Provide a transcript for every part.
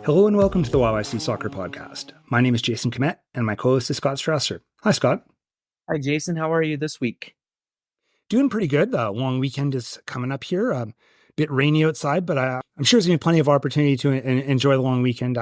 Hello and welcome to the YYC Soccer Podcast. My name is Jason Kmet and my co-host is Scott Strasser. Hi, Scott. Hi, Jason. How are you this week? Doing pretty good. The long weekend is coming up here. A bit rainy outside, but I'm sure there's going to be plenty of opportunity to enjoy the long weekend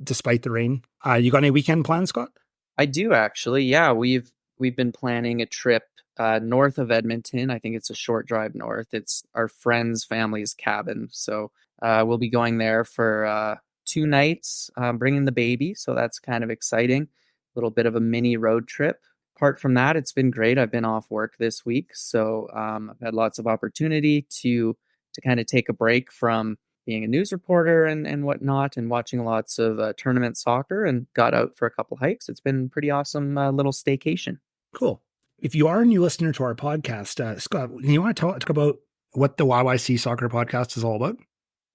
despite the rain. You got any weekend plans, Scott? I do actually. Yeah, we've been planning a trip north of Edmonton. I think it's a short drive north. It's our friend's family's cabin, so we'll be going there for 2 nights, bringing the baby. So that's kind of exciting. A little bit of a mini road trip. Apart from that, it's been great. I've been off work this week, so I've had lots of opportunity to kind of take a break from being a news reporter and whatnot, and watching lots of tournament soccer, and got out for a couple hikes. It's been pretty awesome little staycation. Cool. If you are a new listener to our podcast, Scott, you want to talk about what the YYC Soccer Podcast is all about?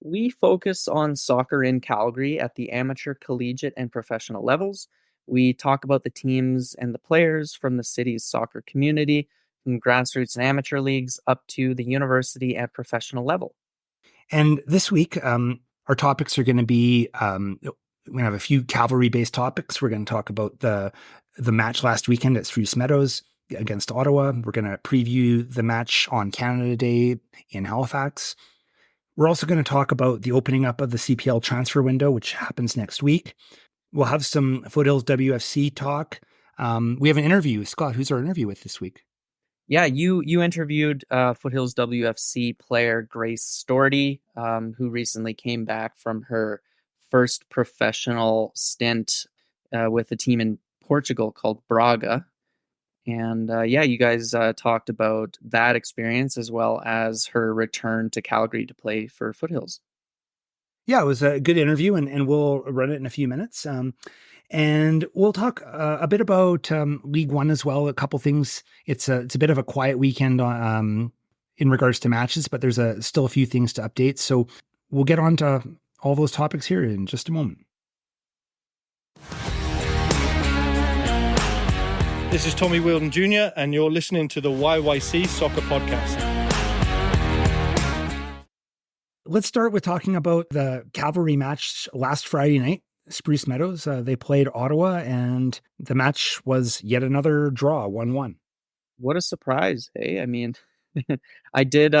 We focus on soccer in Calgary at the amateur, collegiate, and professional levels. We talk about the teams and the players from the city's soccer community, from grassroots and amateur leagues up to the university and professional level. And this week, our topics are going to be, we're going to have a few Cavalry-based topics. We're going to talk about the match last weekend at Spruce Meadows against Ottawa. We're going to preview the match on Canada Day in Halifax. We're also going to talk about the opening up of the CPL transfer window, which happens next week. We'll have some Foothills WFC talk. We have an interview. Scott, who's our interview with this week? Yeah, you interviewed Foothills WFC player Grace Stordy, who recently came back from her first professional stint with a team in Portugal called Braga. And you guys talked about that experience as well as her return to Calgary to play for Foothills. Yeah, it was a good interview, and we'll run it in a few minutes. And we'll talk a bit about League One as well. A couple things. It's a bit of a quiet weekend in regards to matches, but there's still a few things to update. So we'll get on to all those topics here in just a moment. This is Tommy Wilden Jr., and you're listening to the YYC Soccer Podcast. Let's start with talking about the Cavalry match last Friday night, Spruce Meadows. They played Ottawa, and the match was yet another draw, 1-1. What a surprise, hey? I mean, I did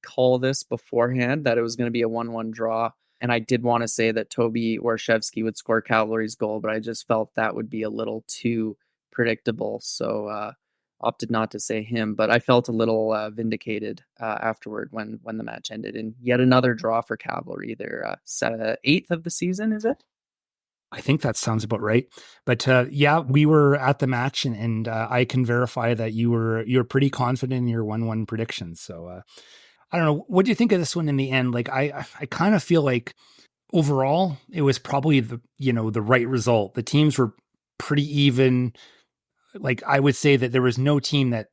call this beforehand that it was going to be a 1-1 draw, and I did want to say that Toby Warshevsky would score Cavalry's goal, but I just felt that would be a little too predictable, so opted not to say him. But I felt a little vindicated afterward when the match ended, and yet another draw for Cavalry. They're 8th of the season, is it? I think that sounds about right. But we were at the match, and I can verify that you're pretty confident in your 1-1 predictions. So I don't know. What do you think of this one in the end? Like I kind of feel like overall it was probably the right result. The teams were pretty even. Like I would say that there was no team that,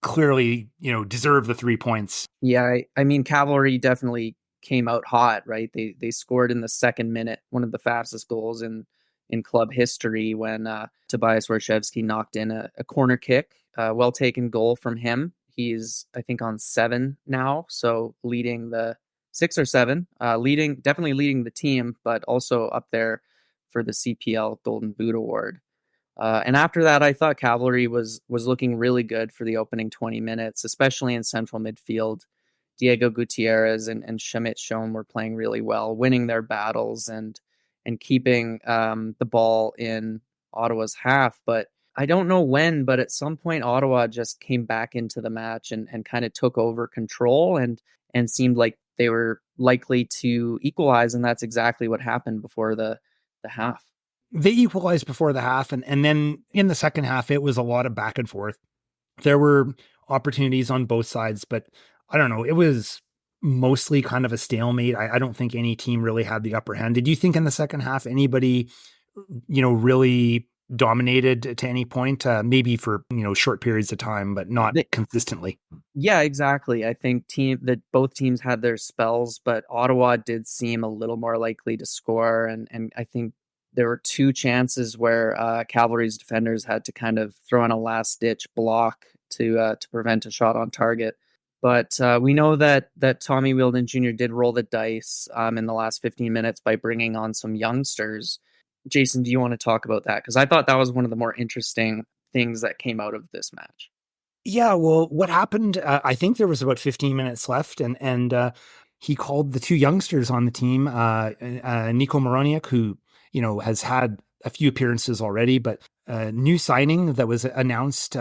clearly, deserved the 3 points. Yeah, I mean, Cavalry definitely came out hot, right? They scored in the second minute, one of the fastest goals in club history, when Tobias Warshevsky knocked in a corner kick. Well taken goal from him. He's, I think, on 7 now, so leading the 6 or 7, definitely leading the team, but also up there for the CPL Golden Boot Award. And after that, I thought Cavalry was looking really good for the opening 20 minutes, especially in central midfield. Diego Gutierrez and Shamit Shom were playing really well, winning their battles and keeping the ball in Ottawa's half. But I don't know when, but at some point, Ottawa just came back into the match and kind of took over control and seemed like they were likely to equalize. And that's exactly what happened before the half. They equalized before the half, and then in the second half, it was a lot of back and forth. There were opportunities on both sides, but I don't know. It was mostly kind of a stalemate. I don't think any team really had the upper hand. Did you think in the second half anybody, really dominated to any point? Maybe for, short periods of time, but not consistently. Yeah, exactly. I think that both teams had their spells, but Ottawa did seem a little more likely to score, and I think there were 2 chances where Cavalry's defenders had to kind of throw in a last-ditch block to prevent a shot on target. But we know that Tommy Wheeldon Jr. did roll the dice in the last 15 minutes by bringing on some youngsters. Jason, do you want to talk about that? Because I thought that was one of the more interesting things that came out of this match. Yeah, well, what happened? I think there was about 15 minutes left, and he called the two youngsters on the team, Nico Moroniak, who has had a few appearances already, but new signing that was announced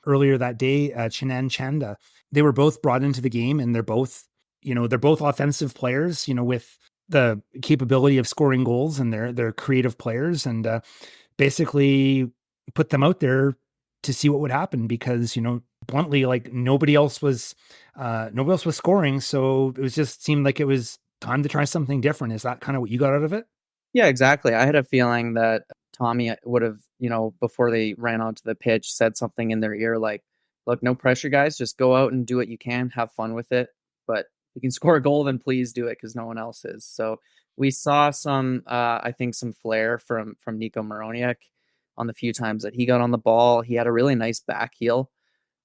earlier that day, Chinan Chanda. They were both brought into the game, and they're both offensive players, with the capability of scoring goals, and they're creative players, and basically put them out there to see what would happen because bluntly, like nobody else was scoring, so it was just seemed like it was time to try something different. Is that kind of what you got out of it? Yeah, exactly. I had a feeling that Tommy would have, before they ran onto the pitch, said something in their ear like, look, no pressure, guys. Just go out and do what you can. Have fun with it. But if you can score a goal, then please do it because no one else is. So we saw some, I think, some flair from Nico Moroniak on the few times that he got on the ball. He had a really nice back heel.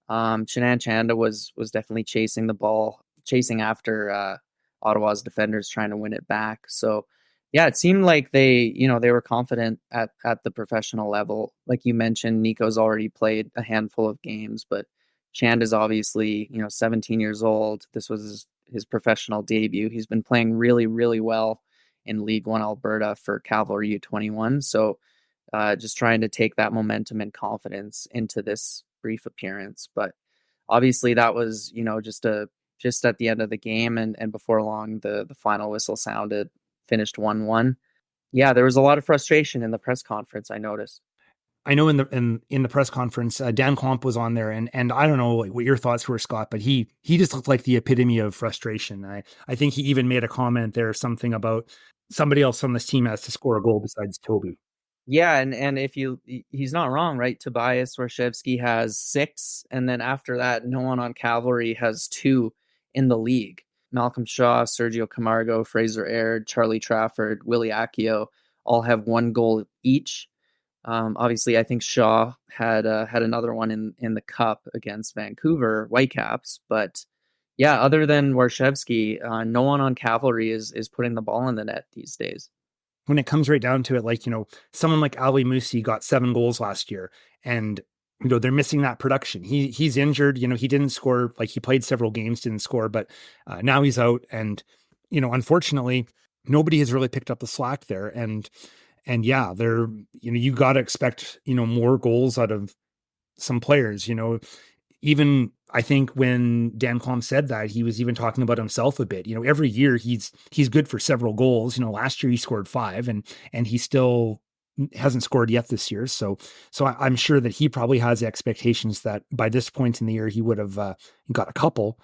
Chinan Chanda was definitely chasing the ball, chasing after Ottawa's defenders trying to win it back. So yeah, it seemed like they were confident at the professional level. Like you mentioned, Nico's already played a handful of games, but Chanda's obviously, 17 years old. This was his professional debut. He's been playing really, really well in League One Alberta for Cavalry U21. So just trying to take that momentum and confidence into this brief appearance. But obviously that was, just at the end of the game and before long the final whistle sounded, finished 1-1. Yeah, there was a lot of frustration in the press conference, I noticed. I know in the press conference, Daan Klomp was on there, and I don't know what your thoughts were, Scott, but he just looked like the epitome of frustration. I think he even made a comment there, something about somebody else on this team has to score a goal besides Toby. Yeah, and if he's not wrong, right? Tobias Warshevsky has 6, and then after that, no one on Cavalry has 2 in the league. Malcolm Shaw, Sergio Camargo, Fraser Aird, Charlie Trafford, Willie Accio all have 1 goal each. Obviously, I think Shaw had another one in the cup against Vancouver Whitecaps, but yeah, other than Warshevsky, no one on Cavalry is putting the ball in the net these days. When it comes right down to it, like, someone like Ali Musi got 7 goals last year, and they're missing that production. He's injured, he didn't score, like he played several games, didn't score, but now he's out, and unfortunately nobody has really picked up the slack there, and yeah, they're you got to expect more goals out of some players. Even I think when Daan Klomp said that, he was even talking about himself a bit. Every year he's good for several goals. Last year he scored 5, and he still hasn't scored yet this year. So I'm sure that he probably has expectations that by this point in the year he would have got a couple.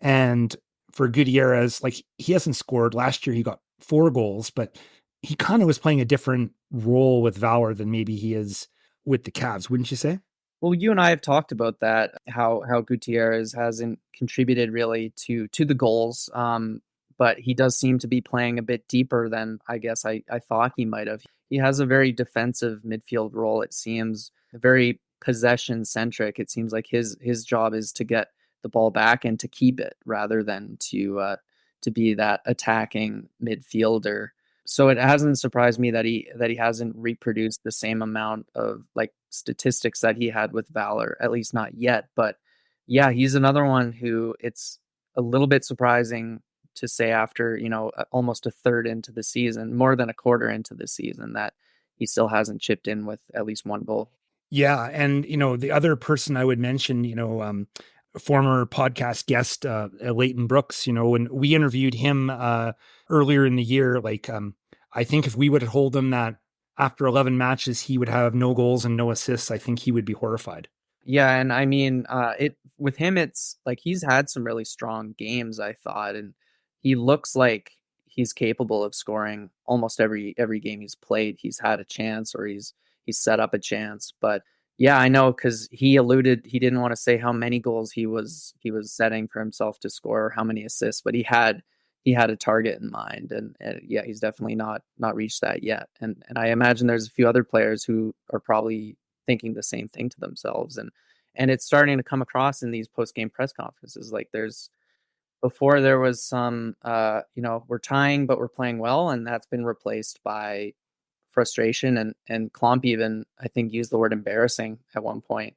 And for Gutierrez, like, he hasn't scored. Last year he got 4 goals, but he kind of was playing a different role with Valor than maybe he is with the Cavs, wouldn't you say? Well, you and I have talked about that, how Gutierrez hasn't contributed really to the goals, but he does seem to be playing a bit deeper than I guess I thought he might have. He has a very defensive midfield role, it seems, very possession-centric. It seems like his job is to get the ball back and to keep it rather than to be that attacking midfielder. So it hasn't surprised me that he hasn't reproduced the same amount of like statistics that he had with Valor, at least not yet. But yeah, he's another one who it's a little bit surprising to say after, almost a third into the season, more than a quarter into the season, that he still hasn't chipped in with at least 1 goal. Yeah. And, the other person I would mention, former podcast guest, Leighton Brooks, when we interviewed him earlier in the year, like, I think if we would have told him that after 11 matches, he would have no goals and no assists, I think he would be horrified. Yeah. And I mean, with him, it's like he's had some really strong games, I thought, and he looks like he's capable of scoring almost every game he's played. He's had a chance or he's set up a chance, but yeah, I know, because he alluded he didn't want to say how many goals he was setting for himself to score or how many assists, but he had a target in mind, and yeah, he's definitely not reached that yet. And I imagine there's a few other players who are probably thinking the same thing to themselves, and And it's starting to come across in these post-game press conferences. Like before there was some, we're tying, but we're playing well. And that's been replaced by frustration. And Klomp even, I think, used the word embarrassing at one point.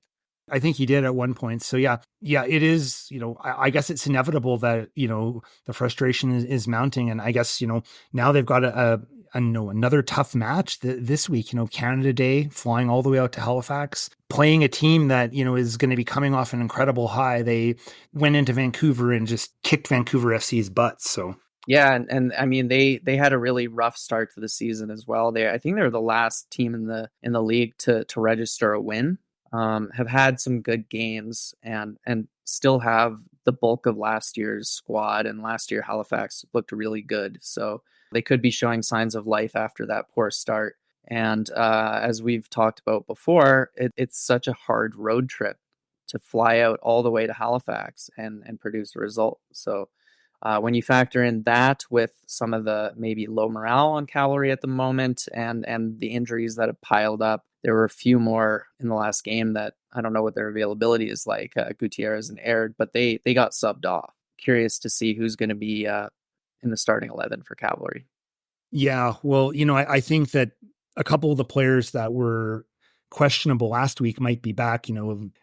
I think he did at one point. So yeah, it is, I guess it's inevitable that, the frustration is mounting. And I guess, now they've got another tough match this week, Canada Day, flying all the way out to Halifax, playing a team that, is going to be coming off an incredible high. They went into Vancouver and just kicked Vancouver FC's butts. So yeah, and I mean they had a really rough start to the season as well. I think they're the last team in the league to register a win. Have had some good games and still have the bulk of last year's squad, and last year Halifax looked really good. So they could be showing signs of life after that poor start. And as we've talked about before, it's such a hard road trip to fly out all the way to Halifax and produce a result. So when you factor in that with some of the maybe low morale on Cavalry at the moment and the injuries that have piled up, there were a few more in the last game that I don't know what their availability is like. Gutierrez and Aird, but they got subbed off. Curious to see who's going to be in the starting 11 for Cavalry. Yeah, well, I think that a couple of the players that were questionable last week might be back.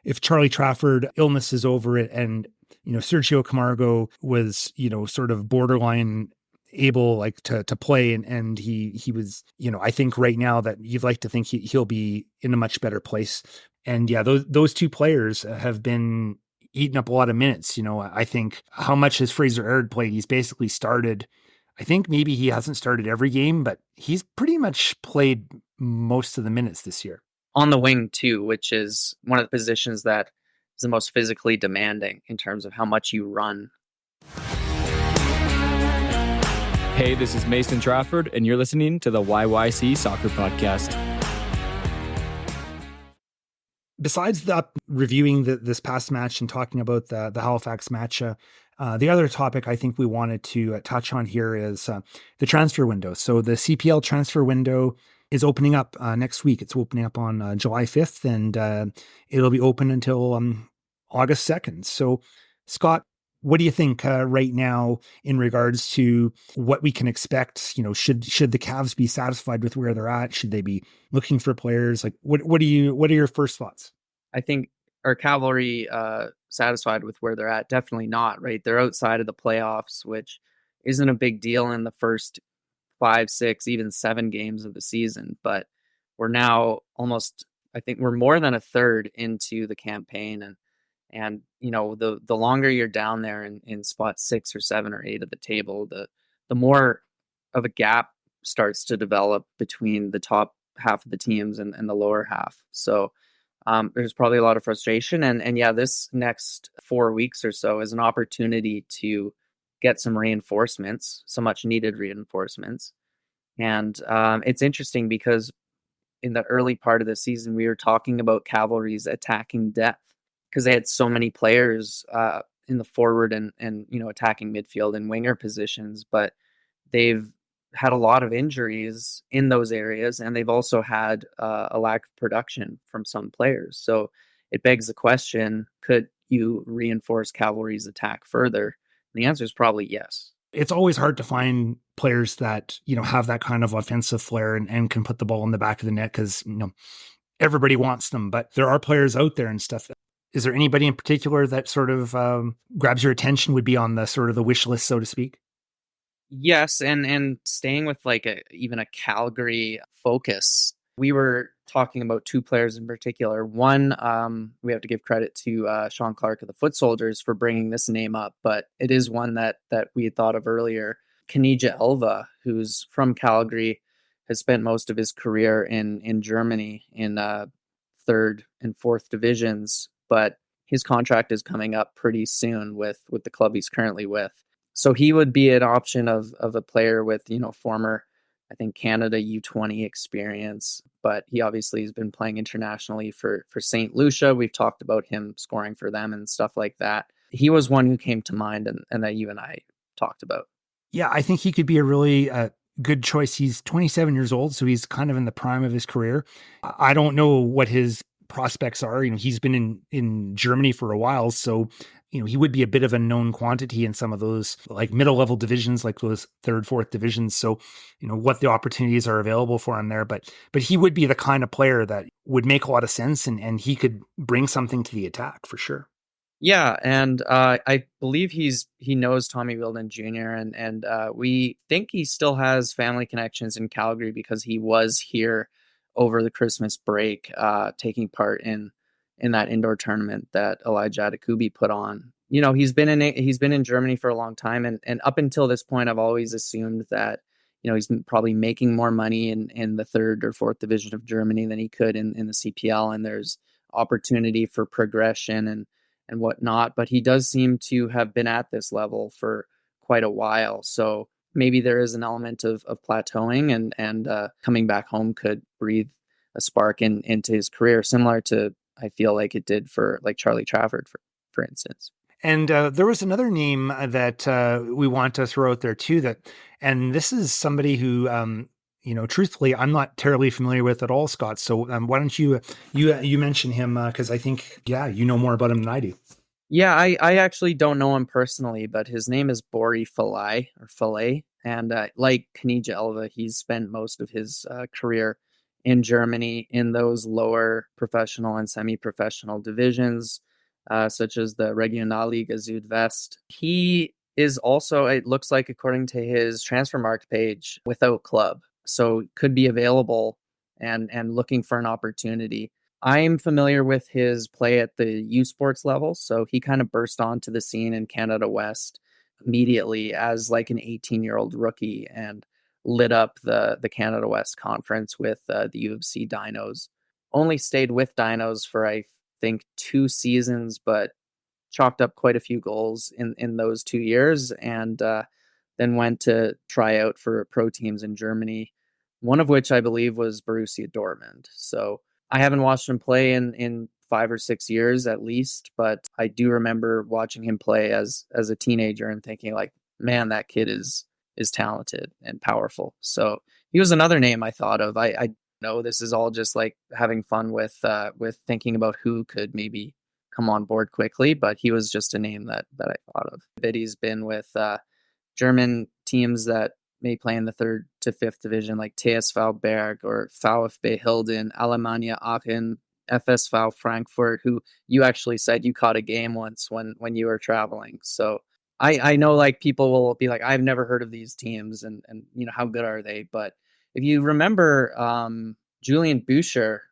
If Charlie Trafford illness is over it and Sergio Camargo was, sort of borderline able to play and he was, I think right now that you'd like to think he'll be in a much better place. And yeah, those two players have been eating up a lot of minutes. I think how much has Fraser Aird played? He's basically started. I think maybe he hasn't started every game, but he's pretty much played most of the minutes this year. On the wing too, which is one of the positions that is the most physically demanding in terms of how much you run. Hey, this is Mason Trafford, and you're listening to the YYC Soccer Podcast. Besides reviewing this past match and talking about the Halifax match, the other topic I think we wanted to touch on here is the transfer window. So the CPL transfer window is opening up next week. It's opening up on July 5th, and it'll be open until August 2nd. So, Scott, what do you think right now in regards to what we can expect? Should the Cavs be satisfied with where they're at? Should they be looking for players? Like, what are your first thoughts? I think are Cavalry satisfied with where they're at? Definitely not, right? They're outside of the playoffs, which isn't a big deal in the first 5, 6, even 7 games of the season. But we're now I think we're more than a third into the campaign. And the longer you're down there in spot 6 or 7 or 8 of the table, the more of a gap starts to develop between the top half of the teams and the lower half. So there's probably a lot of frustration. And yeah, this next 4 weeks or so is an opportunity to get some reinforcements, so much needed reinforcements. And it's interesting because in the early part of the season, we were talking about Cavalry's attacking depth because they had so many players in the forward and attacking midfield and winger positions, but they've had a lot of injuries in those areas, and they've also had a lack of production from some players. So it begs the question, could you reinforce Cavalry's attack further? And the answer is probably yes. It's always hard to find players that, have that kind of offensive flair and can put the ball in the back of the net because, everybody wants them, but there are players out there and stuff. Is there anybody in particular that sort of grabs your attention, would be on the sort of the wish list, so to speak? Yes, and staying with even a Calgary focus, we were talking about 2 players in particular. One, we have to give credit to Sean Clark of the Foot Soldiers for bringing this name up, but it is one that we had thought of earlier. Kanija Elva, who's from Calgary, has spent most of his career in Germany in 3rd and 4th divisions, but his contract is coming up pretty soon with the club he's currently with. So he would be an option of a player with, former, I think, Canada U20 experience, but he obviously has been playing internationally for St. Lucia. We've talked about him scoring for them and stuff like that. He was one who came to mind and that you and I talked about. Yeah, I think he could be a really good choice. He's 27 years old, so he's kind of in the prime of his career. I don't know what his prospects are. He's been in Germany for a while, so he would be a bit of a known quantity in some of those like middle level divisions, like those third, fourth divisions. So, what the opportunities are available for him there, but he would be the kind of player that would make a lot of sense, and he could bring something to the attack for sure. Yeah, and I believe he knows Tommy Wheeldon Jr. and we think he still has family connections in Calgary because he was here over the Christmas break, taking part in that indoor tournament that Elijah Adekubi put on. He's been in Germany for a long time, and up until this point, I've always assumed that he's probably making more money in the third or fourth division of Germany than he could in the CPL, and there's opportunity for progression and whatnot. But he does seem to have been at this level for quite a while, so maybe there is an element of plateauing, and coming back home could breathe a spark into his career, similar to, I feel like it did for like Charlie Trafford, for instance. And there was another name that we want to throw out there too, and this is somebody who, truthfully, I'm not terribly familiar with at all, Scott. So why don't you mention him? Because I think, you know more about him than I do. Yeah, I actually don't know him personally, but his name is Bori Fillet. And like Kanija Elva, he's spent most of his career in Germany in those lower professional and semi-professional divisions, such as the Regionalliga Südwest. He is also, it looks like, according to his Transfermarkt page, without club. So could be available and looking for an opportunity. I'm familiar with his play at the U Sports level, so he kind of burst onto the scene in Canada West immediately as like an 18-year-old rookie and lit up the Canada West Conference with the UFC Dinos. Only stayed with Dinos for, I think, 2 seasons, but chalked up quite a few goals in those 2 years, and then went to try out for pro teams in Germany, one of which I believe was Borussia Dortmund. So I haven't watched him play in 5 or 6 years at least, but I do remember watching him play as a teenager and thinking like, man, that kid is talented and powerful. So he was another name I thought of. I know this is all just like having fun with thinking about who could maybe come on board quickly, but he was just a name that I thought of. But he's been with German teams that may play in the 3rd to 5th division, like TSV Berg or VfB Hilden, Alemannia Aachen, FSV Frankfurt, who you actually said you caught a game once when you were traveling. So I know like people will be like, I've never heard of these teams and how good are they? But if you remember Julian Boucher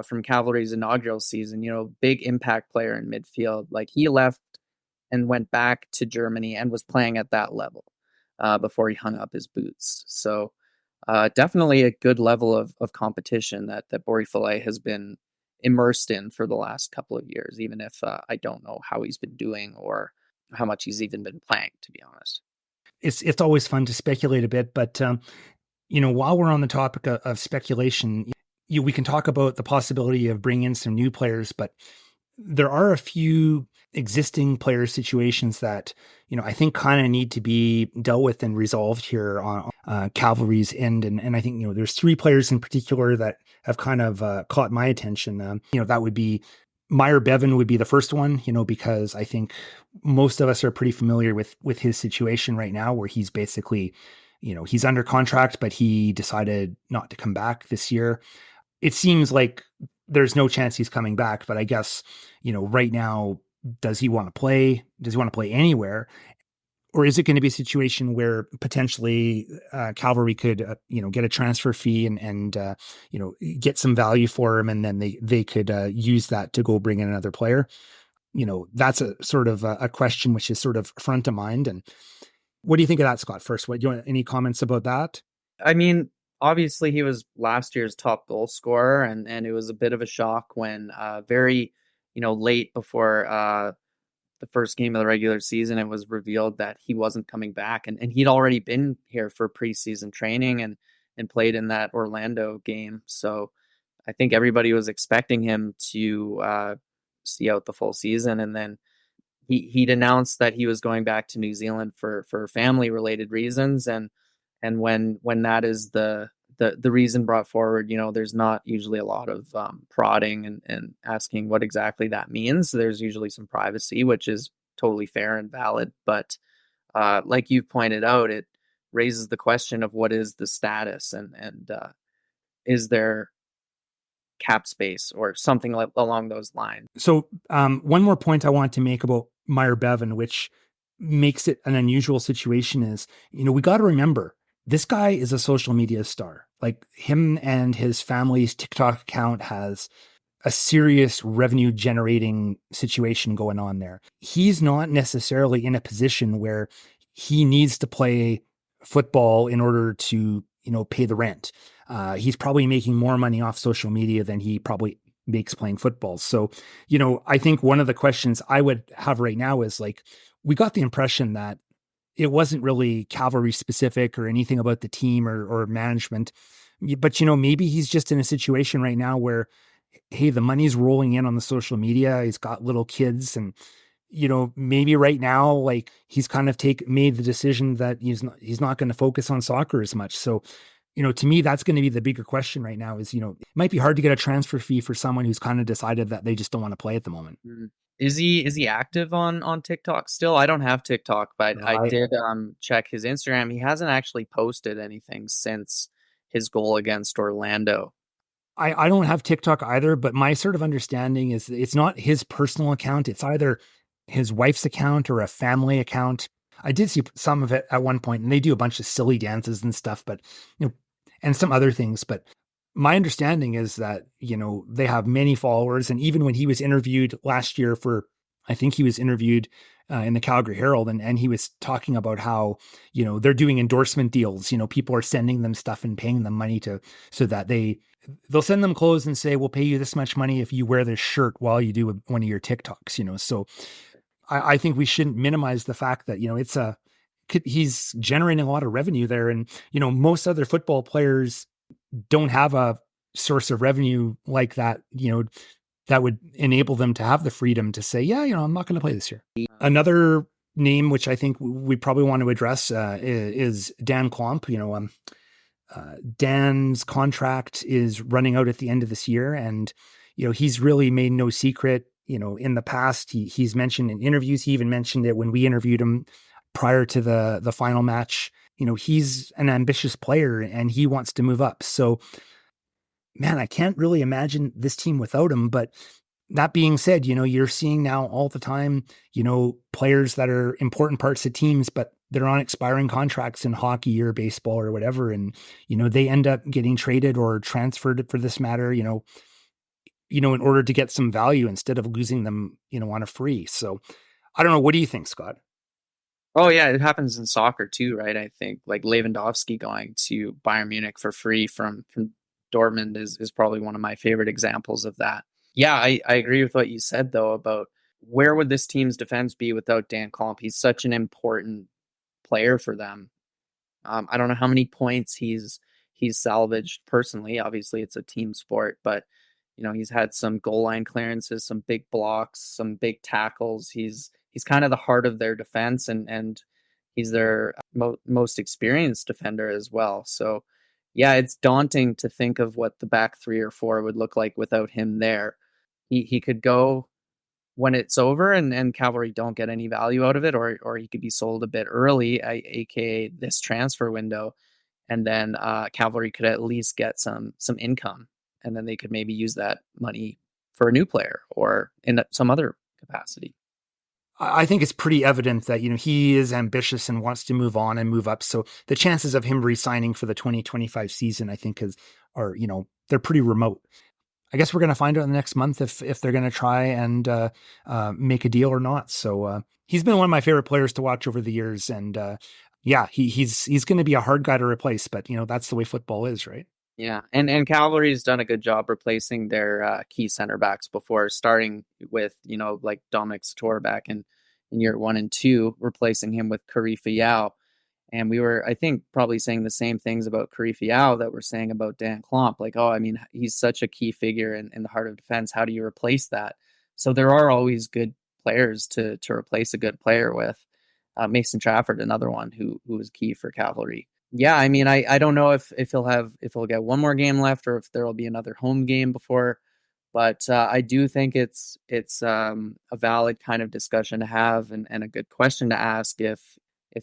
from Cavalry's inaugural season, big impact player in midfield, like he left and went back to Germany and was playing at that level before he hung up his boots. So definitely a good level of competition that Bori Fillet has been immersed in for the last couple of years, even if I don't know how he's been doing or how much he's even been playing, to be honest. It's always fun to speculate a bit, but while we're on the topic of speculation, we can talk about the possibility of bringing in some new players, but there are a few existing player situations that, I think kind of need to be dealt with and resolved here on Cavalry's end. And I think, there's 3 players in particular that have kind of caught my attention. That would be Myer Bevan would be the first one, because I think most of us are pretty familiar with his situation right now, where he's basically, he's under contract, but he decided not to come back this year. It seems like there's no chance he's coming back, but I guess, right now, does he want to play? Does he want to play anywhere? Or is it going to be a situation where potentially Cavalry could, get a transfer fee and get some value for him, and then they could use that to go bring in another player? That's a sort of a question which is sort of front of mind. And what do you think of that, Scott? First, what do you want? Any comments about that? I mean, obviously he was last year's top goal scorer, and it was a bit of a shock when very late before the first game of the regular season, it was revealed that he wasn't coming back, and he'd already been here for preseason training and played in that Orlando game. So I think everybody was expecting him to see out the full season, and then he'd announced that he was going back to New Zealand for family related reasons, and when that is the the reason brought forward, there's not usually a lot of prodding and asking what exactly that means. There's usually some privacy, which is totally fair and valid. But like you pointed out, it raises the question of what is the status and is there cap space or something along those lines. So one more point I want to make about Myer Bevan, which makes it an unusual situation, is, we got to remember, this guy is a social media star. Like, him and his family's TikTok account has a serious revenue generating situation going on there. He's not necessarily in a position where he needs to play football in order to, pay the rent. He's probably making more money off social media than he probably makes playing football. So, I think one of the questions I would have right now is, like, we got the impression that it wasn't really Cavalry specific or anything about the team or management. But, maybe he's just in a situation right now where, hey, the money's rolling in on the social media. He's got little kids, and, maybe right now, like, he's kind of made the decision that he's not going to focus on soccer as much. So, to me, that's going to be the bigger question right now is, it might be hard to get a transfer fee for someone who's kind of decided that they just don't want to play at the moment. Is he active on TikTok still? I don't have TikTok, but I did check his Instagram. He hasn't actually posted anything since his goal against Orlando. I don't have TikTok either, but my sort of understanding is it's not his personal account. It's either his wife's account or a family account. I did see some of it at one point, and they do a bunch of silly dances and stuff, but, and some other things. But my understanding is that, they have many followers. And even when he was interviewed last year I think he was interviewed in the Calgary Herald, and he was talking about how, they're doing endorsement deals. People are sending them stuff and paying them money so that they'll send them clothes and say, we'll pay you this much money if you wear this shirt while you do one of your TikToks, So I think we shouldn't minimize the fact that, he's generating a lot of revenue there. And, most other football players don't have a source of revenue like that, that would enable them to have the freedom to say, yeah, I'm not going to play this year. Another name, which I think we probably want to address, is Daan Klomp. Dan's contract is running out at the end of this year. And, he's really made no secret, in the past, he's mentioned in interviews, he even mentioned it when we interviewed him prior to the final match. He's an ambitious player and he wants to move up. So, man, I can't really imagine this team without him. But that being said, you're seeing now all the time, players that are important parts of teams, but they're on expiring contracts in hockey or baseball or whatever. And, they end up getting traded or transferred for this matter, in order to get some value instead of losing them, on a free. So I don't know. What do you think, Scott? Oh yeah, it happens in soccer too, right? I think like Lewandowski going to Bayern Munich for free from Dortmund is probably one of my favorite examples of that. Yeah, I agree with what you said though about where would this team's defense be without Daan Klomp? He's such an important player for them. I don't know how many points he's salvaged personally. Obviously, it's a team sport, but he's had some goal line clearances, some big blocks, some big tackles. He's kind of the heart of their defense, and he's their most experienced defender as well. So, yeah, it's daunting to think of what the back 3 or 4 would look like without him there. He could go when it's over and Cavalry don't get any value out of it, or he could be sold a bit early, aka this transfer window, and then Cavalry could at least get some income, and then they could maybe use that money for a new player or in some other capacity. I think it's pretty evident that, he is ambitious and wants to move on and move up. So the chances of him re-signing for the 2025 season, I think are they're pretty remote. I guess we're going to find out in the next month if they're going to try and make a deal or not. So he's been one of my favorite players to watch over the years. And he's going to be a hard guy to replace, but that's the way football is, right? Yeah, and Cavalry's done a good job replacing their key center backs before, starting with, like Dominic Sator back in year 1 and 2, replacing him with Karifa Yao. And we were, I think, probably saying the same things about Karifa Yao that we're saying about Daan Klomp. Like, he's such a key figure in the heart of defense. How do you replace that? So there are always good players to replace a good player with. Mason Trafford, another one who was key for Cavalry. Yeah, I mean, I don't know if he'll get one more game left or if there'll be another home game before, but I do think it's a valid kind of discussion to have and a good question to ask if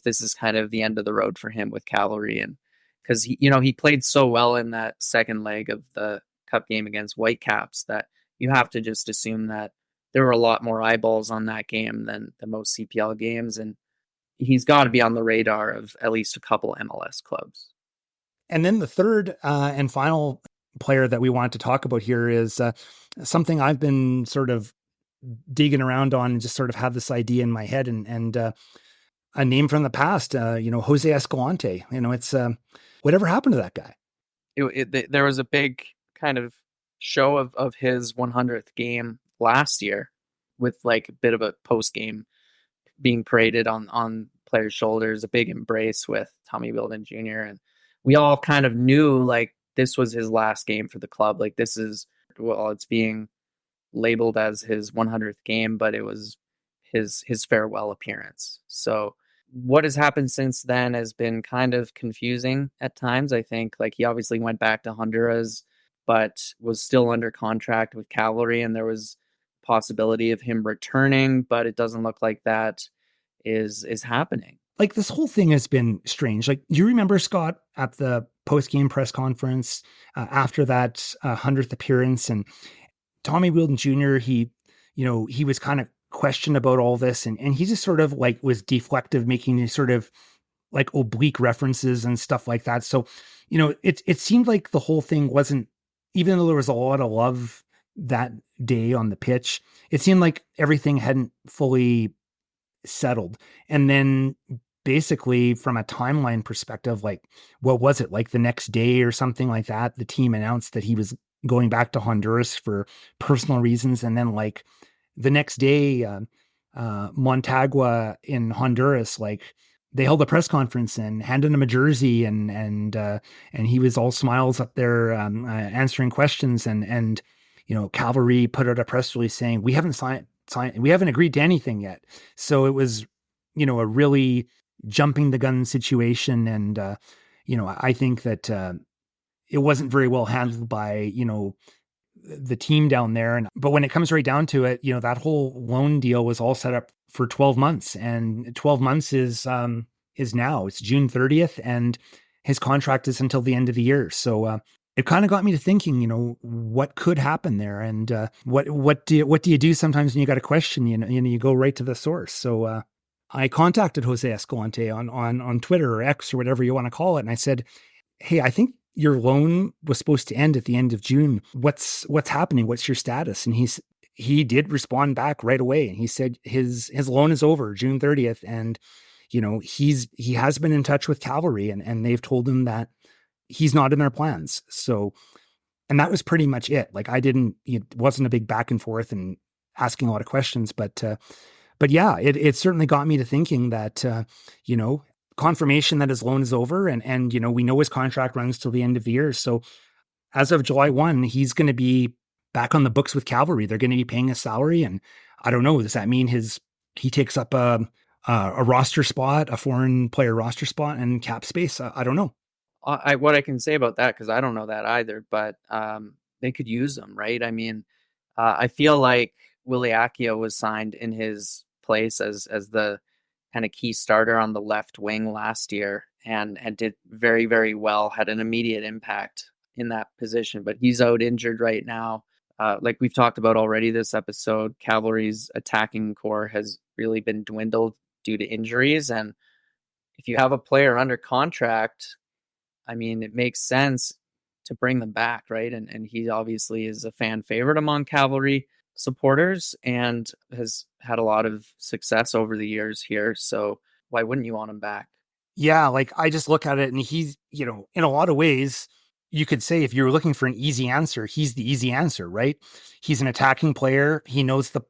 this is kind of the end of the road for him with Cavalry, and because he played so well in that second leg of the cup game against Whitecaps that you have to just assume that there were a lot more eyeballs on that game than most CPL games, and he's got to be on the radar of at least a couple MLS clubs. And then the third and final player that we wanted to talk about here is something I've been sort of digging around on and just sort of have this idea in my head, and a name from the past, Jose Escalante. It's whatever happened to that guy? There was a big kind of show of his 100th game last year with like a bit of a post game being paraded on players' shoulders, a big embrace with Tommy Wilden Jr. And we all kind of knew like this was his last game for the club. Like it's being labeled as his 100th game, but it was his farewell appearance. So what has happened since then has been kind of confusing at times. I think like he obviously went back to Honduras, but was still under contract with Cavalry, and there was possibility of him returning, but it doesn't look like that is happening. Like this whole thing has been strange. Like, do you remember, Scott, at the post-game press conference after that 100th appearance, and Tommy Wilden Jr., he was kind of questioned about all this, and he just sort of like was deflective, making these sort of like oblique references and stuff like that. So, it seemed like the whole thing wasn't, even though there was a lot of love that day on the pitch, it seemed like everything hadn't fully settled. And then basically from a timeline perspective, like what was it, like the next day or something like that, the team announced that he was going back to Honduras for personal reasons. And then like the next day, Montagua in Honduras, like they held a press conference and handed him a jersey, and he was all smiles up there answering questions, and Cavalry put out a press release saying we haven't we haven't agreed to anything yet. So it was a really jumping the gun situation, and I think that it wasn't very well handled by the team down there. But when it comes right down to it, that whole loan deal was all set up for 12 months, and 12 months is now. It's June 30th, and his contract is until the end of the year. So it kind of got me to thinking, what could happen there, and what do you do sometimes when you got a question? You go right to the source. So I contacted Jose Escalante on Twitter or X or whatever you want to call it, and I said, "Hey, I think your loan was supposed to end at the end of June. What's happening? What's your status?" And he did respond back right away, and he said his loan is over June 30th, and he has been in touch with Cavalry, and they've told him that he's not in their plans. So, and that was pretty much it. Like it wasn't a big back and forth and asking a lot of questions, but yeah, it certainly got me to thinking that, confirmation that his loan is over, and we know his contract runs till the end of the year. So as of July 1, he's going to be back on the books with Cavalry. They're going to be paying his salary. And I don't know, does that mean he takes up a roster spot, a foreign player roster spot and cap space? I don't know. What I can say about that, because I don't know that either, but they could use them, right? I mean, I feel like Willie Accio was signed in his place as the kind of key starter on the left wing last year, and did very, very well, had an immediate impact in that position, but he's out injured right now. Like we've talked about already this episode, Cavalry's attacking core has really been dwindled due to injuries, and if you have a player under contract, I mean, it makes sense to bring them back, right? And he obviously is a fan favorite among Cavalry supporters and has had a lot of success over the years here. So why wouldn't you want him back? Yeah, like I just look at it, and he's, in a lot of ways, you could say if you're looking for an easy answer, he's the easy answer, right? He's an attacking player. He knows the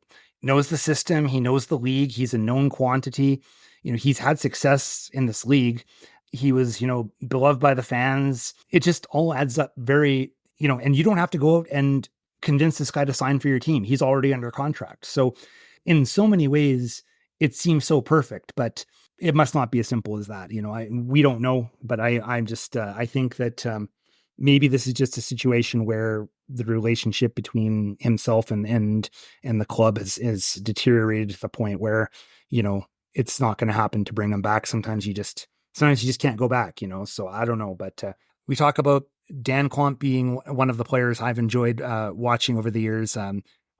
system. He knows the league. He's a known quantity. He's had success in this league. He was, beloved by the fans. It just all adds up very, and you don't have to go out and convince this guy to sign for your team. He's already under contract. So in so many ways, it seems so perfect. But it must not be as simple as that. We don't know, but I'm just, I think that maybe this is just a situation where the relationship between himself and the club is deteriorated to the point where, it's not going to happen to bring him back. Sometimes you just can't go back, so I don't know. But we talk about Daan Klomp being one of the players I've enjoyed watching over the years.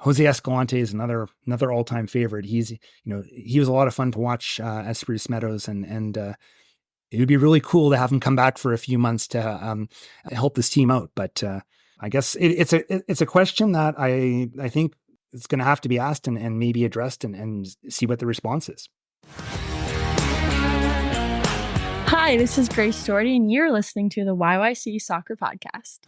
Jose Escalante is another all-time favorite. He was a lot of fun to watch at Spruce Meadows, and it would be really cool to have him come back for a few months to help this team out. But I guess it's a question that I think it's going to have to be asked and maybe addressed and see what the response is. Hi, this is Grace Stordy, and you're listening to the YYC Soccer Podcast.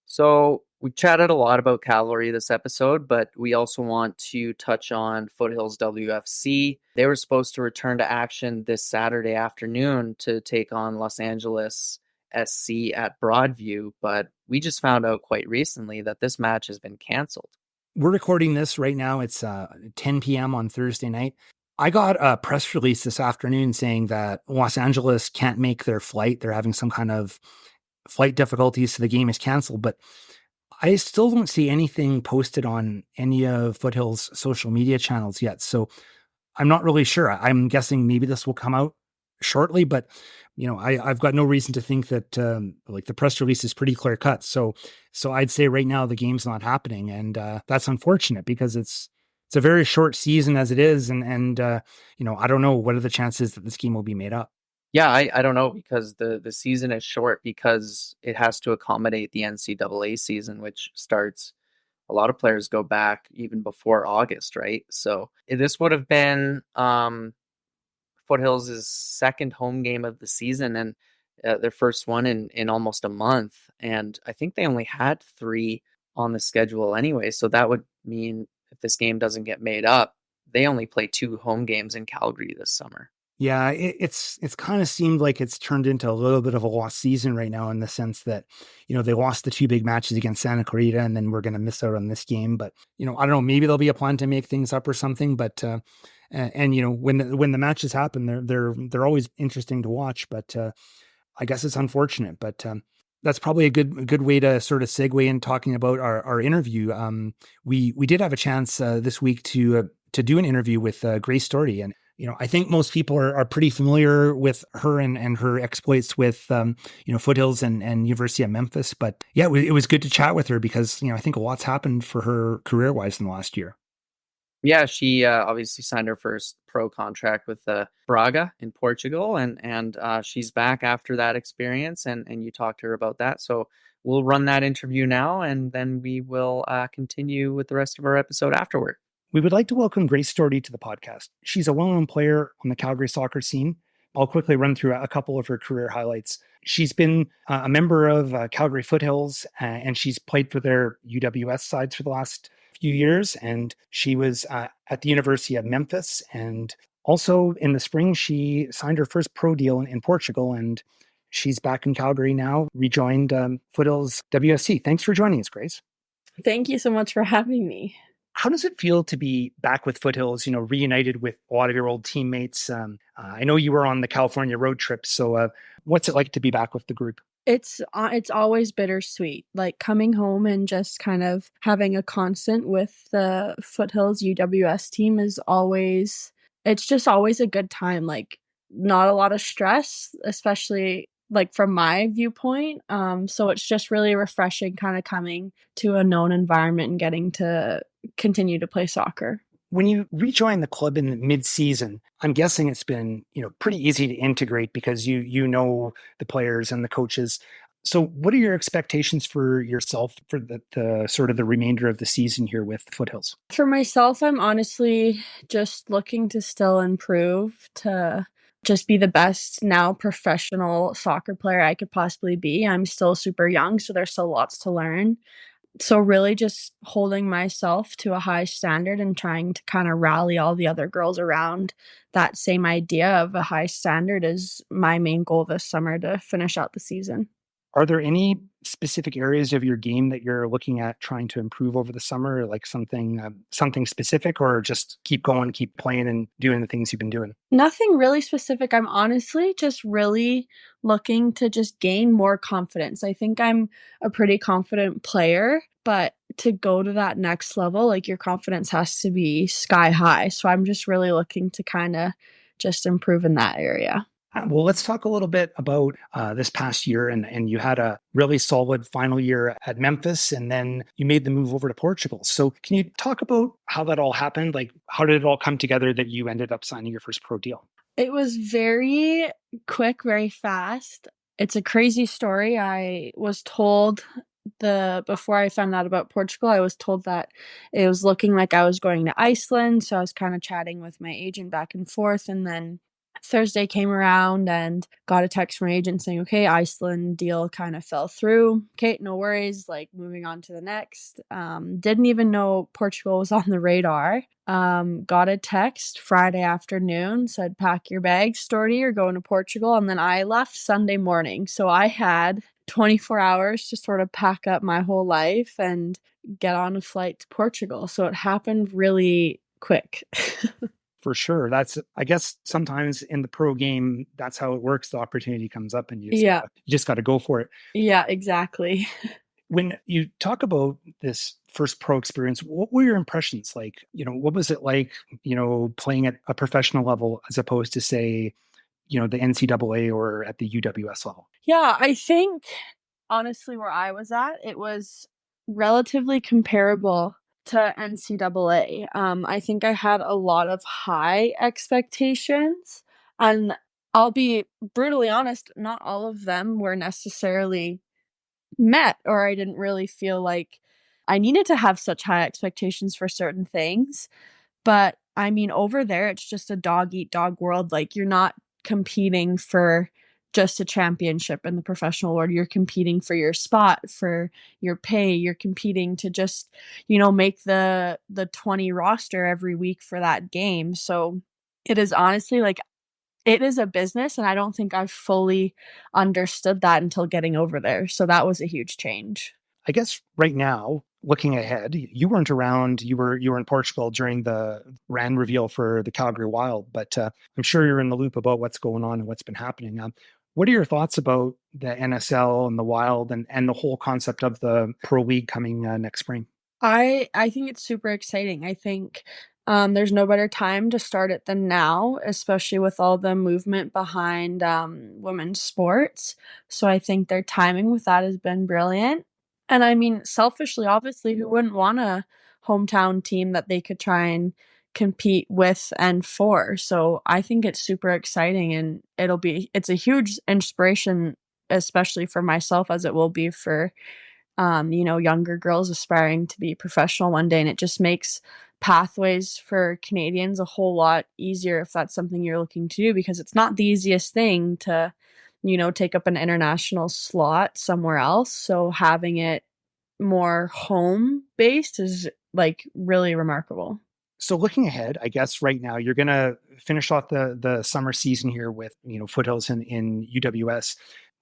So we chatted a lot about Cavalry this episode, but we also want to touch on Foothills WFC. They were supposed to return to action this Saturday afternoon to take on Los Angeles SC at Broadview, but we just found out quite recently that this match has been canceled. We're recording this right now. It's 10 p.m. on Thursday night. I got a press release this afternoon saying that Los Angeles can't make their flight. They're having some kind of flight difficulties, so the game is canceled. But I still don't see anything posted on any of Foothills' social media channels yet. So I'm not really sure. I'm guessing maybe this will come out shortly, but I've got no reason to think that the press release is pretty clear cut. So I'd say right now the game's not happening, and that's unfortunate because it's a very short season as it is, and I don't know what are the chances that this game will be made up. Yeah, I don't know, because the season is short because it has to accommodate the NCAA season, which starts. A lot of players go back even before August, right? So this would have been Foothills' second home game of the season, and their first one in almost a month. And I think they only had 3 on the schedule anyway. So that would mean if this game doesn't get made up, they only play 2 home games in Calgary this summer. Yeah, it's kind of seemed like it's turned into a little bit of a lost season right now, in the sense that, they lost the 2 big matches against Santa Clarita, and then we're going to miss out on this game. But, I don't know, maybe there'll be a plan to make things up or something. But, when the matches happen, they're always interesting to watch. But I guess it's unfortunate. But that's probably a good way to sort of segue in talking about our interview. We did have a chance this week to do an interview with Grace Stordy, and I think most people are pretty familiar with her and her exploits with, Foothills and University of Memphis. But yeah, it was good to chat with her because, I think a lot's happened for her career-wise in the last year. Yeah, she obviously signed her first pro contract with Braga in Portugal, and she's back after that experience, and you talked to her about that. So we'll run that interview now, and then we will continue with the rest of our episode afterward. We would like to welcome Grace Stordy to the podcast. She's a well-known player on the Calgary soccer scene. I'll quickly run through a couple of her career highlights. She's been a member of Calgary Foothills, and she's played for their UWS sides for the last few years. And she was at the University of Memphis. And also in the spring, she signed her first pro deal in Portugal. And she's back in Calgary now, rejoined Foothills WFC. Thanks for joining us, Grace. Thank you so much for having me. How does it feel to be back with Foothills, reunited with a lot of your old teammates? I know you were on the California road trip, so what's it like to be back with the group? It's always bittersweet, like coming home and just kind of having a constant with the Foothills UWS team it's just always a good time, like not a lot of stress, especially like from my viewpoint. So it's just really refreshing kind of coming to a known environment and getting to continue to play soccer. When you rejoin the club in mid-season, I'm guessing it's been, pretty easy to integrate because you know the players and the coaches. So what are your expectations for yourself for the sort of the remainder of the season here with Foothills? For myself, I'm honestly just looking to still improve, to just be the best now professional soccer player I could possibly be. I'm still super young, so there's still lots to learn. So really just holding myself to a high standard and trying to kind of rally all the other girls around that same idea of a high standard is my main goal this summer, to finish out the season. Are there any specific areas of your game that you're looking at trying to improve over the summer, like something specific, or just keep going, keep playing, and doing the things you've been doing? Nothing really specific. I'm honestly just really looking to just gain more confidence. I think I'm a pretty confident player, but to go to that next level, like your confidence has to be sky high. So I'm just really looking to kind of just improve in that area. Well, let's talk a little bit about this past year. And you had a really solid final year at Memphis, and then you made the move over to Portugal. So can you talk about how that all happened? Like, how did it all come together that you ended up signing your first pro deal? It was very quick, very fast. It's a crazy story. I was told before I found out about Portugal, I was told that it was looking like I was going to Iceland. So I was kind of chatting with my agent back and forth, and then Thursday came around and got a text from my agent saying, okay, Iceland deal kind of fell through. Okay, no worries, like moving on to the next. Didn't even know Portugal was on the radar. Got a text Friday afternoon, said, pack your bags, Stordy, you're going to Portugal. And then I left Sunday morning. So I had 24 hours to sort of pack up my whole life and get on a flight to Portugal. So it happened really quick. For sure. I guess sometimes in the pro game, that's how it works. The opportunity comes up and you just got to go for it. Yeah, exactly. When you talk about this first pro experience, what were your impressions like? What was it like, playing at a professional level as opposed to, say, the NCAA or at the UWS level? Yeah, I think honestly where I was at, it was relatively comparable to NCAA. I think I had a lot of high expectations, and I'll be brutally honest, not all of them were necessarily met, or I didn't really feel like I needed to have such high expectations for certain things. But I mean, over there, it's just a dog eat dog world. Like, you're not competing for just a championship in the professional world. You're competing for your spot, for your pay. You're competing to just, make the 20 roster every week for that game. So it is honestly like, it is a business, and I don't think I fully understood that until getting over there. So that was a huge change. I guess right now, looking ahead, you weren't around. You were in Portugal during the RAN reveal for the Calgary Wild, but I'm sure you're in the loop about what's going on and what's been happening. What are your thoughts about the NSL and the Wild and the whole concept of the Pro League coming next spring? I think it's super exciting. I think there's no better time to start it than now, especially with all the movement behind women's sports. So I think their timing with that has been brilliant. And I mean, selfishly, obviously, who wouldn't want a hometown team that they could try and compete with and for? So I think it's super exciting, and it's a huge inspiration, especially for myself, as it will be for younger girls aspiring to be professional one day. And it just makes pathways for Canadians a whole lot easier if that's something you're looking to do, because it's not the easiest thing to, take up an international slot somewhere else. So having it more home based is like really remarkable. So looking ahead, I guess right now you're going to finish off the summer season here with, Foothills in UWS.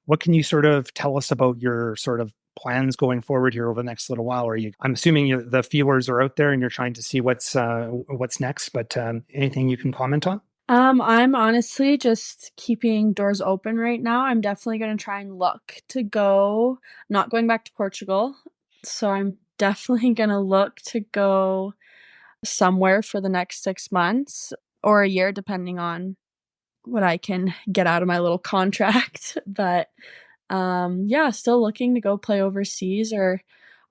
What can you sort of tell us about your sort of plans going forward here over the next little while? I'm assuming the feelers are out there and you're trying to see what's next, but anything you can comment on? I'm honestly just keeping doors open right now. I'm definitely going to try and look to go, not going back to Portugal. So I'm definitely going to look to go somewhere for the next 6 months or a year, depending on what I can get out of my little contract. But still looking to go play overseas, or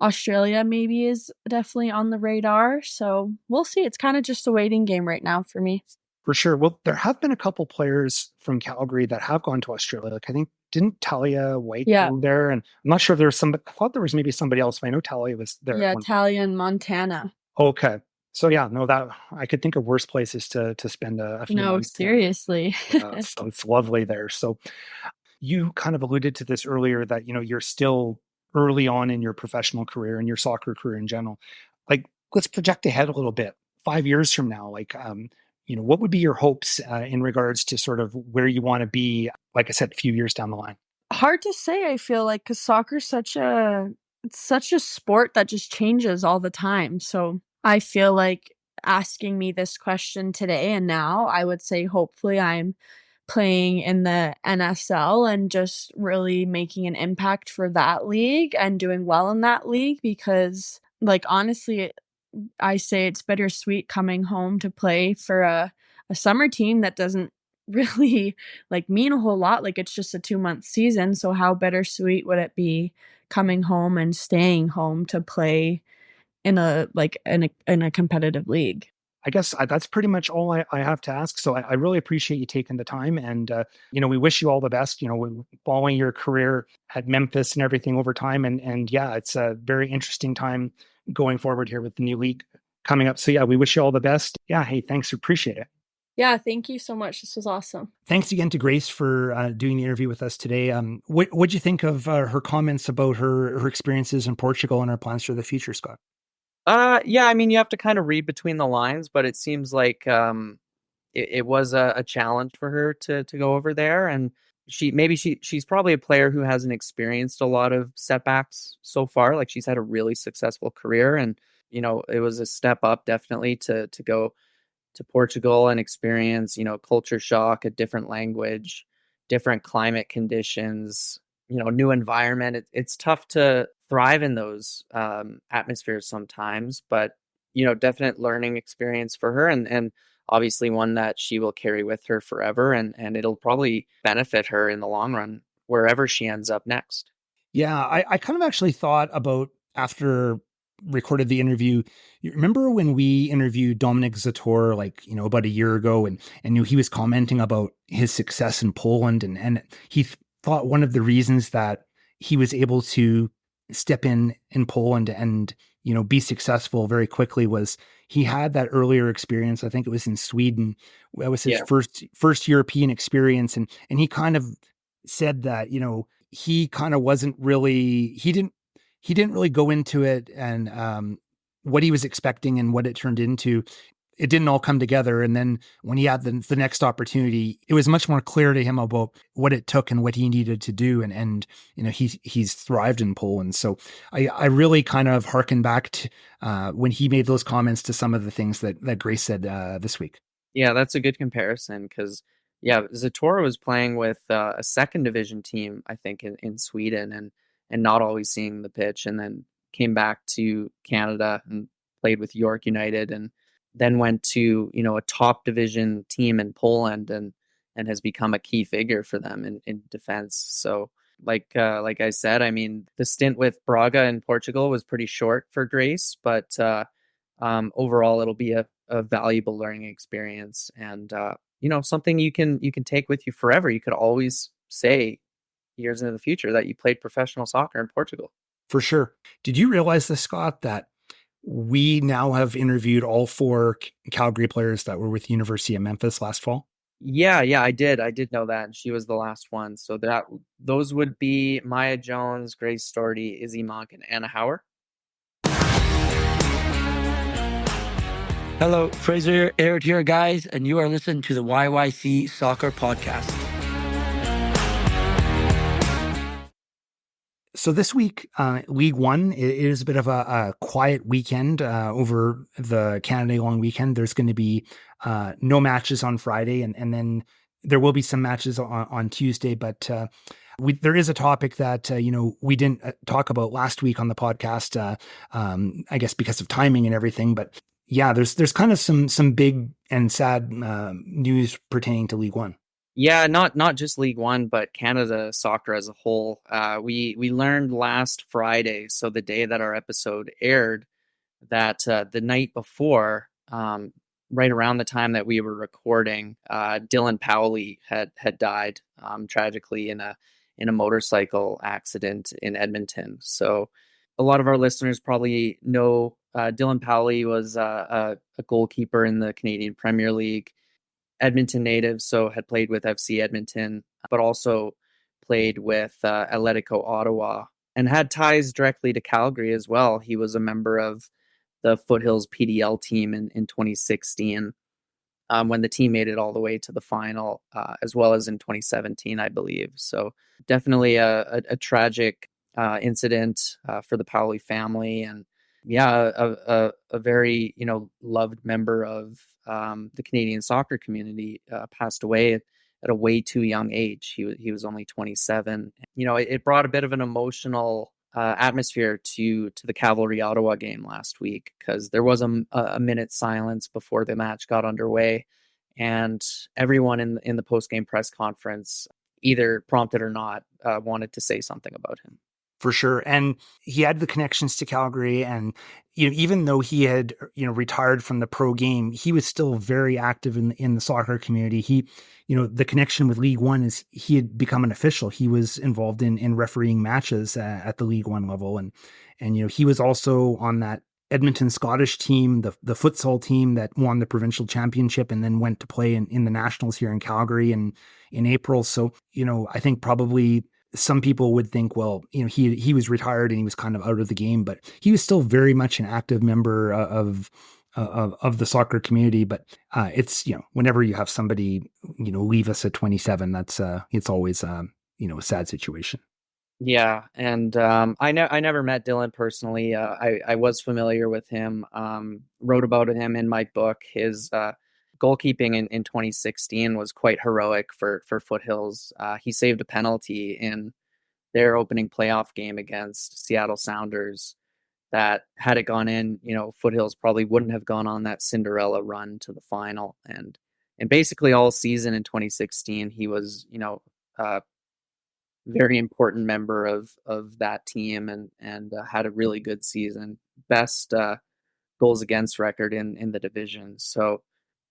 Australia maybe is definitely on the radar. So we'll see. It's kind of just a waiting game right now for me. For sure. Well, there have been a couple players from Calgary that have gone to Australia. Like, I think, didn't Talia White go there? And I'm not sure if there was somebody, I thought there was maybe somebody else, but I know Talia was there. Yeah, Talia in Montana. Okay. So yeah, no, that I could think of worse places to spend a few months. No, seriously. So it's lovely there. So you kind of alluded to this earlier that, you're still early on in your professional career and your soccer career in general. Like, let's project ahead a little bit. 5 years from now, like, what would be your hopes in regards to sort of where you want to be, like I said, a few years down the line? Hard to say, I feel like, because soccer's it's such a sport that just changes all the time. So I feel like asking me this question today and now, I would say hopefully I'm playing in the NSL and just really making an impact for that league and doing well in that league because, like, honestly, I say it's bittersweet coming home to play for a summer team that doesn't really like mean a whole lot. Like, it's just a 2-month season. So how bittersweet would it be coming home and staying home to play in a competitive league? I guess that's pretty much all I have to ask. So I really appreciate you taking the time, and we wish you all the best. Following your career at Memphis and everything over time, and yeah, it's a very interesting time going forward here with the new league coming up. So yeah, we wish you all the best. Yeah, hey, thanks, appreciate it. Yeah, thank you so much. This was awesome. Thanks again to Grace for doing the interview with us today. What'd you think of her comments about her experiences in Portugal and her plans for the future, Scott? Yeah, I mean, you have to kind of read between the lines, but it seems like it was a challenge for her to go over there, and she's probably a player who hasn't experienced a lot of setbacks so far. Like, she's had a really successful career, and it was a step up definitely to go to Portugal and experience culture shock, a different language, different climate conditions, new environment. It's tough to thrive in those atmospheres sometimes, but definite learning experience for her, and obviously one that she will carry with her forever, and it'll probably benefit her in the long run wherever she ends up next. Yeah, I kind of actually thought about after recorded the interview. You remember when we interviewed Dominic Zator, about a year ago, and he was commenting about his success in Poland, and he thought one of the reasons that he was able to step in Poland and be successful very quickly was he had that earlier experience. I think it was in Sweden. That was his first European experience, and he kind of said that he kind of wasn't really he didn't really go into it and what he was expecting and what it turned into. It didn't all come together. And then when he had the next opportunity, it was much more clear to him about what it took and what he needed to do. And he's thrived in Poland. So I really kind of harken back to when he made those comments to some of the things that Grace said this week. Yeah, that's a good comparison because, Zator was playing with a second division team, I think, in Sweden and not always seeing the pitch, and then came back to Canada and played with York United, and then went to a top division team in Poland and has become a key figure for them in defense. So like I said, I mean, the stint with Braga in Portugal was pretty short for Grace, but overall it'll be a valuable learning experience, and something you can take with you forever. You could always say years into the future that you played professional soccer in Portugal. For sure. Did you realize this, Scott, that we now have interviewed all 4 Calgary players that were with University of Memphis last fall? Yeah, I did know that, and she was the last one. So those would be Maya Jones, Grace Stordy, Izzy Monk, and Anna Hauer. Hello, Fraser Aird here, guys, and you are listening to the YYC Soccer Podcast. So this week, League One, it is a bit of a quiet weekend over the Canada Day long weekend. There's going to be no matches on Friday, and then there will be some matches on Tuesday. But there is a topic that we didn't talk about last week on the podcast, I guess because of timing and everything. But yeah, there's kind of some big and sad news pertaining to League One. Yeah, not just League One, but Canada soccer as a whole. We learned last Friday, so the day that our episode aired, that the night before, right around the time that we were recording, Dylan Powley had died tragically in a motorcycle accident in Edmonton. So a lot of our listeners probably know Dylan Powley was a goalkeeper in the Canadian Premier League. Edmonton native, so had played with FC Edmonton, but also played with Atletico Ottawa and had ties directly to Calgary as well. He was a member of the Foothills PDL team in 2016. when the team made it all the way to the final, as well as in 2017, I believe. So definitely a tragic incident for the Powley family, and a very loved member of the Canadian soccer community passed away at a way too young age. He was only 27. It brought a bit of an emotional atmosphere to the Cavalry Ottawa game last week, because there was a minute silence before the match got underway, and everyone in the post game press conference, either prompted or not, wanted to say something about him. For sure. And he had the connections to Calgary, and even though he had retired from the pro game, he was still very active in the soccer community. He, the connection with League One is he had become an official. He was involved in refereeing matches at the League One level, and he was also on that Edmonton Scottish team, the futsal team that won the provincial championship and then went to play in the nationals here in Calgary in April. So I think probably some people would think, well, he was retired and he was kind of out of the game, but he was still very much an active member of the soccer community. But it's whenever you have somebody leave us at 27, that's it's always a sad situation. Yeah, and I never met Dylan personally. I was familiar with him. Wrote about him in my book. His goalkeeping in 2016 was quite heroic for Foothills. He saved a penalty in their opening playoff game against Seattle Sounders that, had it gone in, Foothills probably wouldn't have gone on that Cinderella run to the final. And basically all season in 2016, he was, a very important member of that team, and had a really good season. Best goals against record in the division. So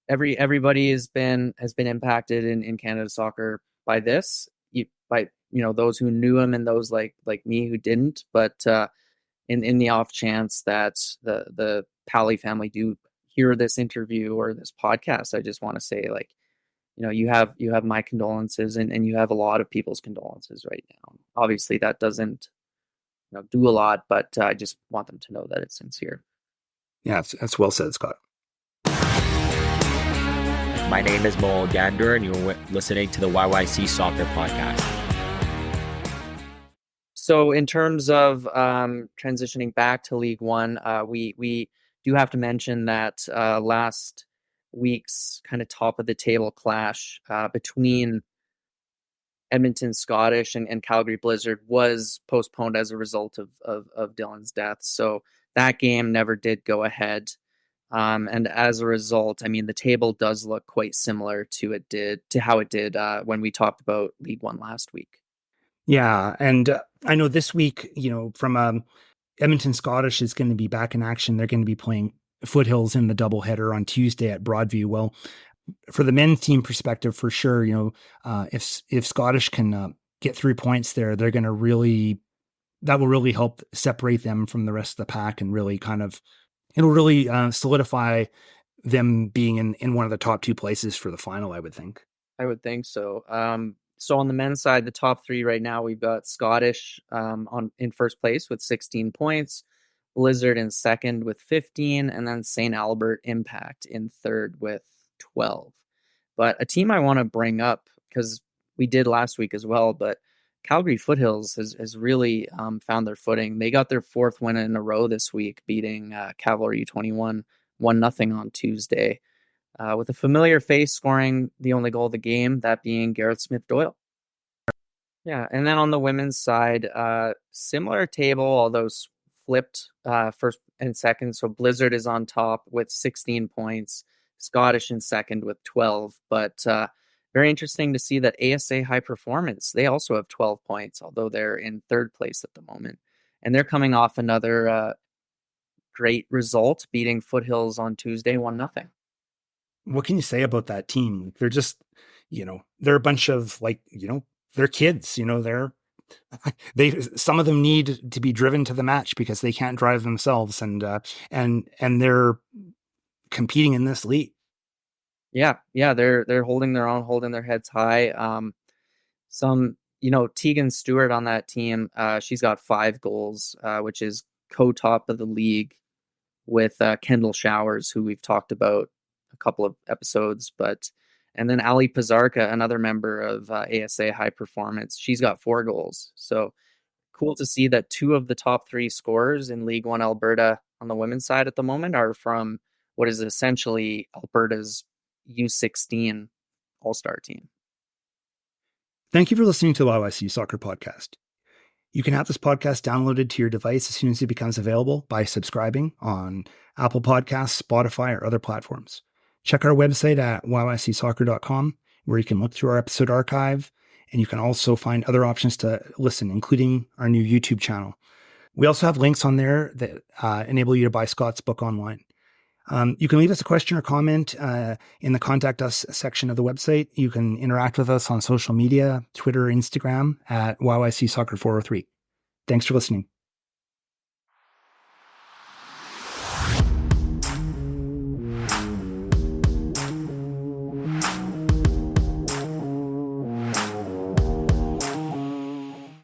everybody has been impacted in Canada soccer by this, by those who knew him and those like me who didn't. But in the off chance that the Powley family do hear this interview or this podcast, I just want to say, you have my condolences, and you have a lot of people's condolences right now. Obviously that doesn't do a lot, but I just want them to know that it's sincere. Yeah, that's well said, Scott. My name is Mo Gander, and you're listening to the YYC Soccer Podcast. So in terms of transitioning back to League One, we do have to mention that last week's kind of top of the table clash between Edmonton Scottish and Calgary Blizzard was postponed as a result of Dylan's death. So that game never did go ahead. And as a result, the table does look quite similar to how it did when we talked about League One last week. Yeah, and I know this week, from Edmonton Scottish is going to be back in action. They're going to be playing Foothills in the doubleheader on Tuesday at Broadview. Well, for the men's team perspective, for sure, if Scottish can get 3 points there, they're going to that will really help separate them from the rest of the pack, and really it'll really solidify them being in one of the top two places for the final, I would think. I would think so. So on the men's side, the top three right now, we've got Scottish in first place with 16 points, Blizzard in second with 15, and then St. Albert Impact in third with 12. But a team I want to bring up, because we did last week as well, but Calgary Foothills has really found their footing. They got their fourth win in a row this week, beating Cavalry 21 1-0 on Tuesday, with a familiar face scoring the only goal of the game, that being Gareth Smith-Doyle. Yeah, and then on the women's side, similar table, although flipped first and second. So Blizzard is on top with 16 points, Scottish in second with 12. But very interesting to see that ASA High Performance, they also have 12 points, although they're in third place at the moment. And they're coming off another great result, beating Foothills on Tuesday 1-0. What can you say about that team? They're just, they're a bunch of they're kids, some of them need to be driven to the match because they can't drive themselves, and they're competing in this league. Yeah, they're holding their own, holding their heads high. Tegan Stewart on that team, she's got 5 goals, which is co-top of the league with Kendall Showers, who we've talked about a couple of episodes, and then Ali Pizarka, another member of ASA High Performance, she's got 4 goals. So cool to see that 2 of the top 3 scorers in League One Alberta on the women's side at the moment are from what is essentially Alberta's U16 All-Star team. Thank you for listening to the YYC Soccer Podcast. You can have this podcast downloaded to your device as soon as it becomes available by subscribing on Apple Podcasts, Spotify, or other platforms. Check our website at yycsoccer.com, where you can look through our episode archive, and you can also find other options to listen, including our new YouTube channel. We also have links on there that enable you to buy Scott's book online. You can leave us a question or comment in the Contact Us section of the website. You can interact with us on social media, Twitter, Instagram at YYC Soccer 403. Thanks for listening.